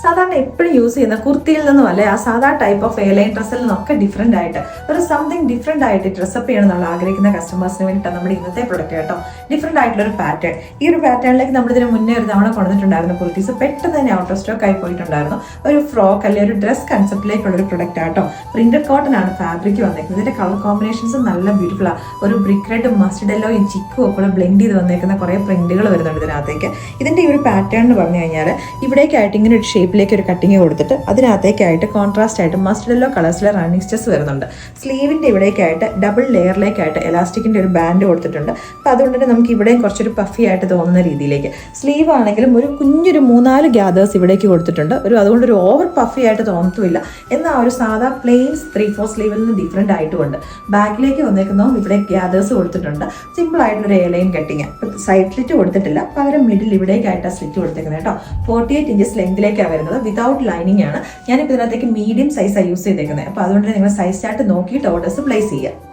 സാധാരണ എപ്പോഴും യൂസ് ചെയ്യുന്ന കുർത്തിയിൽ നിന്നും അല്ലെ ആ സാധാ ടൈപ്പ് ഓഫ് എയർലൈൻ ഡ്രസ്സിൽ നിന്നൊക്കെ ഡിഫറെൻ്റ് ആയിട്ട് ഒരു സംതിങ് ഡിഫറെൻ്റ് ആയിട്ട് ഡ്രസ്സപ്പ് ചെയ്യണം എന്നുള്ള ആഗ്രഹിക്കുന്ന കസ്റ്റമേഴ്സിന് വേണ്ടിയിട്ടാണ് നമ്മുടെ ഇന്നത്തെ പ്രൊഡക്റ്റ് കേട്ടോ. ഡിഫറെൻ്റ് ആയിട്ടുള്ള ഒരു പാറ്റേൺ. ഈ ഒരു പാറ്റേണിലേക്ക് നമ്മൾ ഇതിന് മുന്നേ ഒരു തവണ കൊണ്ടുവന്നിട്ടുണ്ടായിരുന്നു കുർത്തീസ്. പെട്ടെന്ന് തന്നെ ഔട്ട് ഓഫ് സ്റ്റോക്ക് ആയി പോയിട്ടുണ്ടായിരുന്നു. ഒരു ഫ്രോക്ക് അല്ലെങ്കിൽ ഒരു ഡ്രസ് കൺസെപ്റ്റിലേക്കുള്ള ഒരു പ്രൊഡക്റ്റ് ആട്ടോ. പ്രിന്റഡ് കോട്ടൺ ആണ് ഫാബ്രിക് വന്നേക്കുന്നത്. ഇതിന്റെ കളർ കോമ്പിനേഷൻസ് നല്ല ബ്യൂട്ടിഫുൾ ആണ്. ഒരു ബ്രിക്ക് റെഡ്, മസ്റ്റർഡ് യെല്ലോ, ഈ ചിക്കും ഒക്കെ ബ്ലെൻഡ് ചെയ്ത് വന്നേക്കുന്ന കുറേ പ്രിന്റുകൾ വരുന്നുണ്ട് ഇതിനകത്തേക്ക്. ഇതിന്റെ ഈ ഒരു പാറ്റേൺ എന്ന് പറഞ്ഞു കഴിഞ്ഞാൽ ഇവിടേക്കായിട്ട് ഇങ്ങനെ ഒരു ഷേപ്പിലേക്ക് ഒരു കട്ടിങ് കൊടുത്തിട്ട് അതിനകത്തേക്കായിട്ട് കോൺട്രാസ്റ്റ് ആയിട്ട് മസ്റ്റർഡ് യെല്ലോ കളേഴ്സിലെ റണ്ണിങ് സ്റ്റെസ് വരുന്നുണ്ട്. സ്ലീവിന്റെ ഇവിടേക്കായിട്ട് ഡബിൾ ലെയറിലേക്കായിട്ട് എലാസ്റ്റിക്കിന്റെ ഒരു ബാൻഡ് കൊടുത്തിട്ടുണ്ട്. അപ്പം അതുകൊണ്ട് തന്നെ നമുക്ക് ഇവിടെയും കുറച്ചൊരു പഫി ആയിട്ട് തോന്നുന്ന രീതിയിലേക്ക്. സ്ലീവ് ആണെങ്കിലും ഒരു കുഞ്ഞൊരു 3-4 ഗ്യാദേഴ്സ് ഇവിടേക്ക് കൊടുത്തിട്ടുണ്ട്. അതുകൊണ്ട് ഒരു ഓവർ പഫി ആയിട്ട് തോന്നത്തുമില്ല. എന്നാൽ ഒരു സാധാ പ്ലെയിൻ 3/4 സ്ലീവിൽ നിന്ന് ഡിഫറെൻ്റ് ആയിട്ടുമുണ്ട്. ബാക്കിലേക്ക് വന്നേക്കുന്നതും ഇവിടെ ഗ്യാദേഴ്സ് കൊടുത്തിട്ടുണ്ട്. സിമ്പിൾ ആയിട്ടുള്ളൊരു എയർലൈൻ കട്ടിങ്. സൈഡ് സ്ലിറ്റ് കൊടുത്തിട്ടില്ല, പകരം മിഡിൽ ഇവിടേക്കായിട്ടാണ് സ്ലിറ്റ് കൊടുത്തേക്കുന്നത് കേട്ടോ. 48 ഇഞ്ചസ് ലെങ്തിലേക്കാണ് വരുന്നത്. വിതൗട്ട് ലൈനിങ് ആണ്. ഞാനിപ്പോൾ ഇതിനകത്തേക്ക് മീഡിയം സൈസാണ് യൂസ് ചെയ്തേക്കുന്നത്. അപ്പോൾ അതുകൊണ്ട് നിങ്ങൾ സൈസ് ചാർട്ട് നോക്കിയിട്ട് ഓർഡേഴ്സ് പ്ലേസ് ചെയ്യുക.